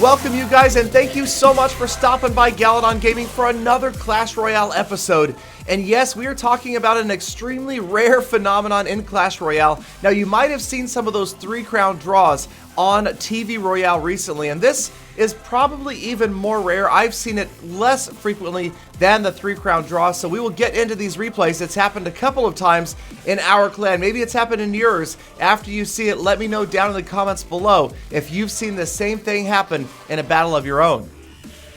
Welcome you guys, and thank you so much for stopping by Galadon Gaming for another Clash Royale episode. And yes, we are talking about an extremely rare phenomenon in Clash Royale. Now, you might have seen some of those 3-crown draws on TV Royale recently, and this is probably even more rare. I've seen it less frequently than the 3-crown draw, so we will get into these replays. It's happened a couple of times in our clan. Maybe it's happened in yours. After you see it, let me know down in the comments below if you've seen the same thing happen in a battle of your own.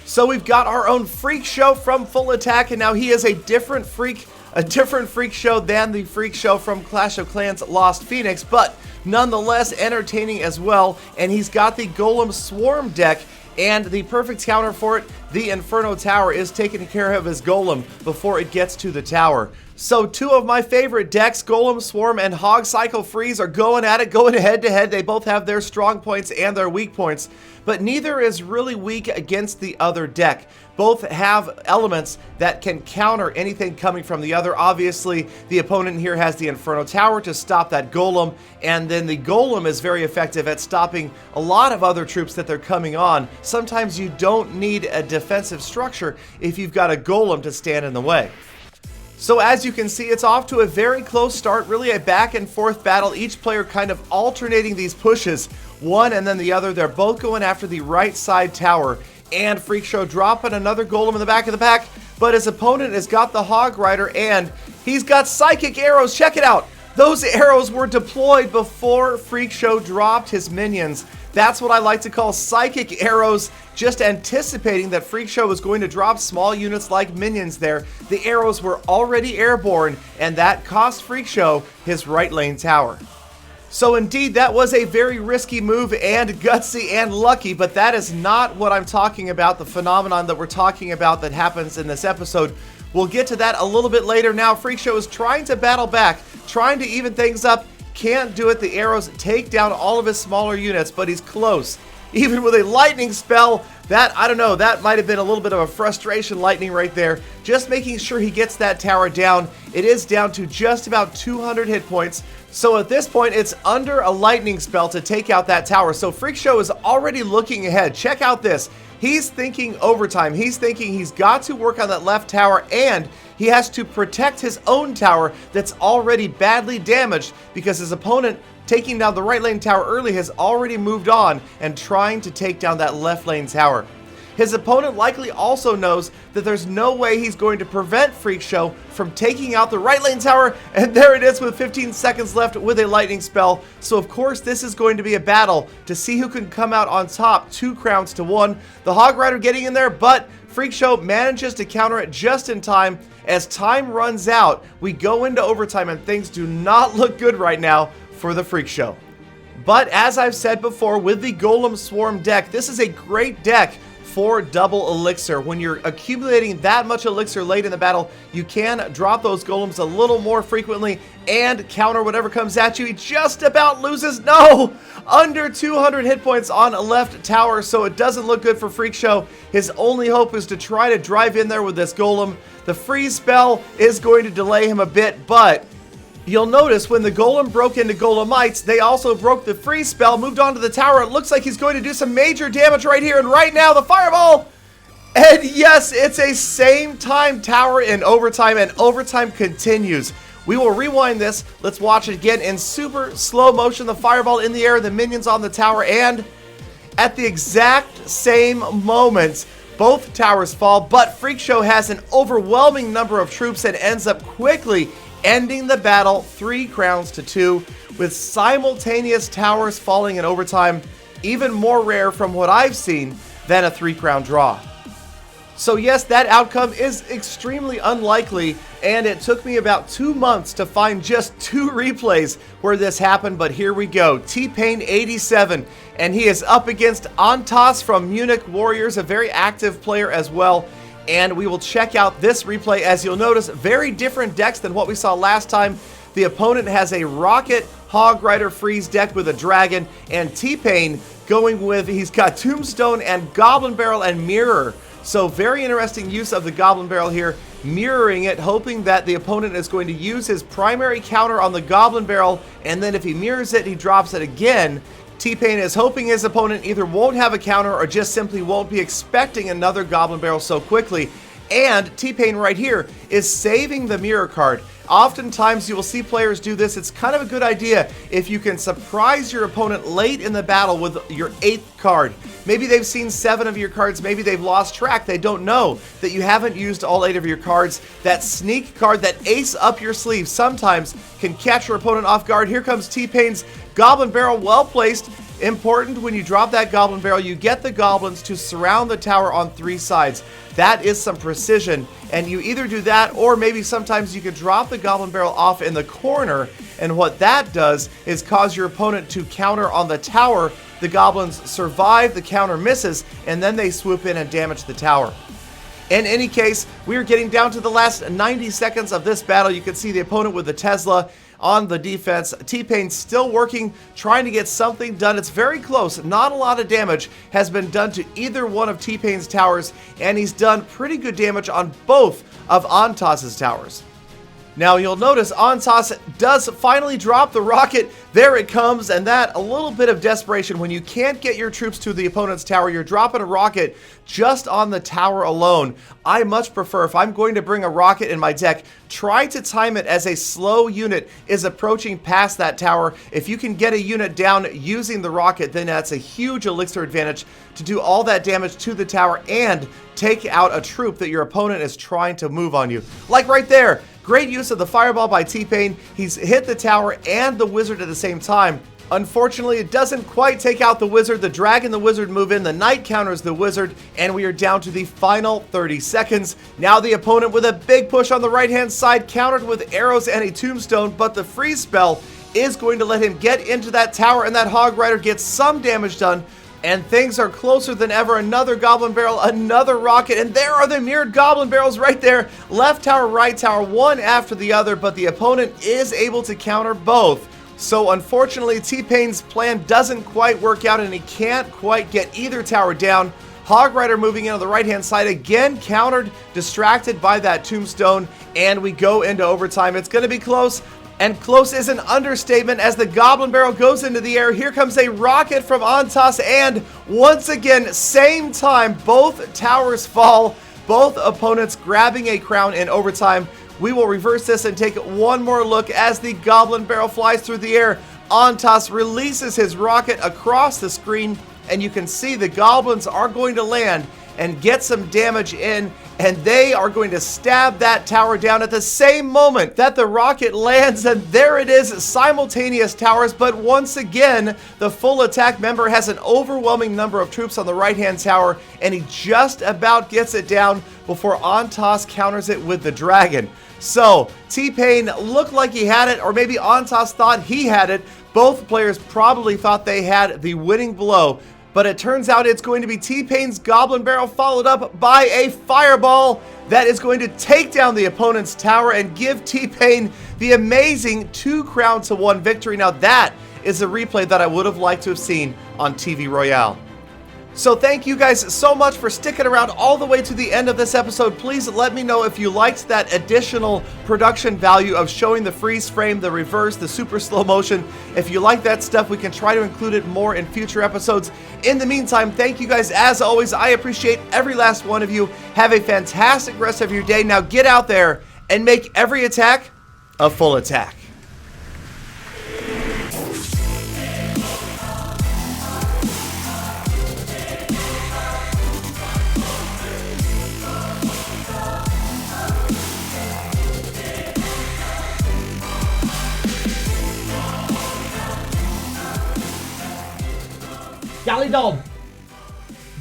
So we've got our own freak show from Full Attack, and now he is a different freak show than the freak show from Clash of Clans Lost Phoenix, but nonetheless entertaining as well. And he's got the Golem Swarm deck, and the perfect counter for it, the Inferno Tower, is taking care of his Golem before it gets to the tower. So two of my favorite decks, Golem Swarm and Hog Cycle Freeze, are going at it, going head to head. They both have their strong points and their weak points, but neither is really weak against the other deck. Both have elements that can counter anything coming from the other. Obviously, the opponent here has the Inferno Tower to stop that Golem, and then the Golem is very effective at stopping a lot of other troops that they're coming on. Sometimes you don't need a defensive structure if you've got a Golem to stand in the way. So as you can see, it's off to a very close start, really a back and forth battle, each player kind of alternating these pushes, one and then the other. They're both going after the right side tower, and Freak Show dropping another Golem in the back of the pack, but his opponent has got the Hog Rider, and he's got Psychic Arrows. Check it out. Those arrows were deployed before Freak Show dropped his minions. That's what I like to call Psychic Arrows, just anticipating that Freak Show was going to drop small units like minions there. The arrows were already airborne, and that cost Freak Show his right lane tower. So indeed, that was a very risky move and gutsy and lucky, but that is not what I'm talking about, the phenomenon that we're talking about that happens in this episode. We'll get to that a little bit later. Now, Freak Show is trying to battle back, trying to even things up. Can't do it. The arrows take down all of his smaller units, but he's close. Even with a lightning spell, that, I don't know, that might have been a little bit of a frustration lightning right there. Just making sure he gets that tower down. It is down to just about 200 hit points. So at this point, it's under a lightning spell to take out that tower. So Freak Show is already looking ahead. Check out this. He's thinking overtime. He's thinking he's got to work on that left tower, and he has to protect his own tower that's already badly damaged because his opponent taking down the right lane tower early has already moved on and trying to take down that left lane tower. His opponent likely also knows that there's no way he's going to prevent Freak Show from taking out the right lane tower, and there it is with 15 seconds left with a lightning spell. So of course this is going to be a battle to see who can come out on top, 2 crowns to 1. The Hog Rider getting in there, but Freak Show manages to counter it just in time. As time runs out, we go into overtime, and things do not look good right now for the Freak Show. But as I've said before, with the Golem Swarm deck, this is a great deck for double elixir. When you're accumulating that much elixir late in the battle, you can drop those golems a little more frequently and counter whatever comes at you. He just about loses, no, under 200 hit points on a left tower, so it doesn't look good for Freak Show. His only hope is to try to drive in there with this golem. The freeze spell is going to delay him a bit, but you'll notice when the Golem broke into Golemites, they also broke the freeze spell, moved on to the tower. It looks like he's going to do some major damage right here, and right now the fireball! And yes, it's a same time tower in overtime, and overtime continues. We will rewind this. Let's watch it again in super slow motion. The fireball in the air, the minions on the tower, and at the exact same moment, both towers fall, but Freak Show has an overwhelming number of troops and ends up quickly ending the battle 3 crowns to 2 with simultaneous towers falling in overtime, even more rare from what I've seen than a 3-crown draw. So yes, that outcome is extremely unlikely, and it took me about 2 months to find just 2 replays where this happened, but here we go. T-Pain 87, and he is up against Antas from Munich Warriors, a very active player as well. And we will check out this replay. As you'll notice, very different decks than what we saw last time. The opponent has a Rocket Hog Rider Freeze deck with a Dragon, and T-Pain going with, he's got Tombstone and Goblin Barrel and Mirror. So very interesting use of the Goblin Barrel here, mirroring it, hoping that the opponent is going to use his primary counter on the Goblin Barrel, and then if he mirrors it, he drops it again, T-Pain is hoping his opponent either won't have a counter or just simply won't be expecting another Goblin Barrel so quickly. And T-Pain right here is saving the mirror card. Oftentimes you will see players do this. It's kind of a good idea if you can surprise your opponent late in the battle with your 8th card. Maybe they've seen 7 of your cards, maybe they've lost track, they don't know that you haven't used all 8 of your cards. That sneak card, that ace up your sleeve sometimes can catch your opponent off guard. Here comes T-Pain's Goblin Barrel, well placed. Important when you drop that Goblin Barrel, you get the Goblins to surround the tower on 3 sides. That is some precision, and you either do that or maybe sometimes you can drop the Goblin Barrel off in the corner, and what that does is cause your opponent to counter on the tower. The Goblins survive, the counter misses, and then they swoop in and damage the tower. In any case, we are getting down to the last 90 seconds of this battle. You can see the opponent with the Tesla on the defense. T-Pain still working, trying to get something done. It's very close. Not a lot of damage has been done to either one of T-Pain's towers, and he's done pretty good damage on both of Antas's towers. Now you'll notice Antas does finally drop the rocket. There it comes, and that a little bit of desperation. When you can't get your troops to the opponent's tower, you're dropping a rocket just on the tower alone. I much prefer, if I'm going to bring a rocket in my deck, try to time it as a slow unit is approaching past that tower. If you can get a unit down using the rocket, then that's a huge elixir advantage to do all that damage to the tower and take out a troop that your opponent is trying to move on you. Like right there. Great use of the fireball by T-Pain. He's hit the tower and the wizard at the same time. Unfortunately, it doesn't quite take out the wizard. The dragon and the wizard move in. The knight counters the wizard, and we are down to the final 30 seconds. Now the opponent with a big push on the right-hand side, countered with arrows and a tombstone, but the freeze spell is going to let him get into that tower, and that hog rider gets some damage done. And things are closer than ever. Another Goblin Barrel, another rocket, and there are the mirrored Goblin Barrels right there. Left tower, right tower, one after the other, but the opponent is able to counter both. So unfortunately, T-Pain's plan doesn't quite work out, and he can't quite get either tower down. Hog Rider moving in on the right-hand side, again countered, distracted by that tombstone, and we go into overtime. It's going to be close. And close is an understatement as the Goblin Barrel goes into the air. Here comes a rocket from Antas, and once again, same time, both towers fall. Both opponents grabbing a crown in overtime. We will reverse this and take one more look as the Goblin Barrel flies through the air. Antas releases his rocket across the screen, and you can see the Goblins are going to land and get some damage in, and they are going to stab that tower down at the same moment that the rocket lands, and there it is, simultaneous towers. But once again, the full attack member has an overwhelming number of troops on the right-hand tower, and he just about gets it down before Antas counters it with the dragon. So, T-Pain looked like he had it, or maybe Antas thought he had it. Both players probably thought they had the winning blow, but it turns out it's going to be T-Pain's Goblin Barrel followed up by a fireball that is going to take down the opponent's tower and give T-Pain the amazing 2-crown-to-1 victory. Now that is a replay that I would have liked to have seen on TV Royale. So thank you guys so much for sticking around all the way to the end of this episode. Please let me know if you liked that additional production value of showing the freeze frame, the reverse, the super slow motion. If you like that stuff, we can try to include it more in future episodes. In the meantime, thank you guys as always. I appreciate every last one of you. Have a fantastic rest of your day. Now get out there and make every attack a full attack. Galadon!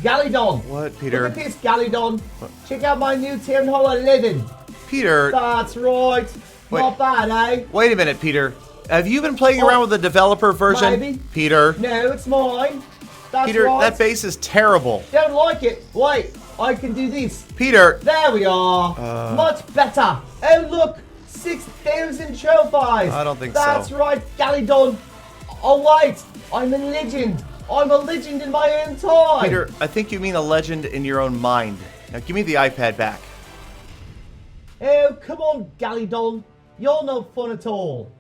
Galadon! What, Peter? Look at this, Galadon. Check out my new Town Hall 11. Peter. That's right. Wait. Not bad, eh? Wait a minute, Peter. Have you been playing around with the developer version? Maybe. Peter. No, it's mine. That's Peter, right. that base is terrible. Don't like it. Wait, I can do this. Peter. There we are. Much better. Oh, look. 6,000 trophies. I don't think That's so. right, Galadon. Oh, wait. I'm a legend. I'm a legend in my own time. Peter, I think you mean a legend in your own mind. Now give me the iPad back. Oh, come on, Galadon. You're no fun at all.